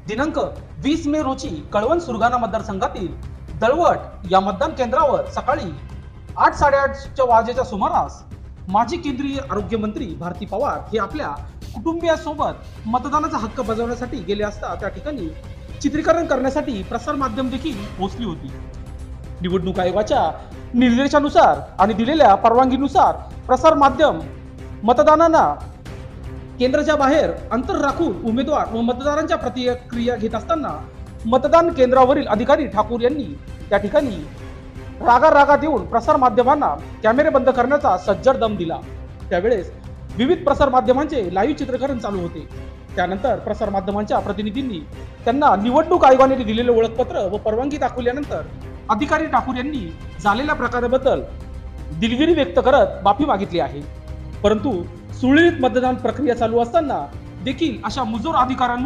दिनांक 20 मे रोजी कळवण सुरगाणा मतदारसंघातील दळवट या मतदान केंद्रावर सकाळी 8:30 वाजेच्या सुमारास माजी केंद्रीय आरोग्य मंत्री भारती पवार हे आपल्या कुटुंबियासोबत मतदानाचा हक्क बजावण्यासाठी गेले असता त्या ठिकाणी चित्रीकरण करण्यासाठी प्रसार माध्यम देखील पोहोचली होती। निवडणूक आयोगाच्या निर्देशानुसार आणि दिलेल्या परवानगीनुसार प्रसार माध्यम मतदानांना केंद्राच्या बाहेर अंतर राखून उमेदवार व मतदारांच्या प्रतिक्रिया घेत असताना मतदान केंद्रावरील अधिकारी ठाकूर यांनी त्या ठिकाणी रागा देऊन प्रसार माध्यमांना कॅमेरे बंद करण्याचा सज्जड दम दिला। त्यावेळेस विविध प्रसार माध्यमांचे लाईव्ह चित्रीकरण चालू होते। त्यानंतर प्रसार माध्यमांच्या प्रतिनिधींनी त्यांना निवडणूक आयोगाने दिलेले ओळखपत्र व परवानगी दाखवल्यानंतर अधिकारी ठाकूर यांनी झालेल्या प्रकाराबद्दल दिलगिरी व्यक्त करत माफी मागितली आहे। परंतु सुरळीत मतदान प्रक्रिया चालू असताना देखील अशा मुजोर अधिकाऱ्यांमुळे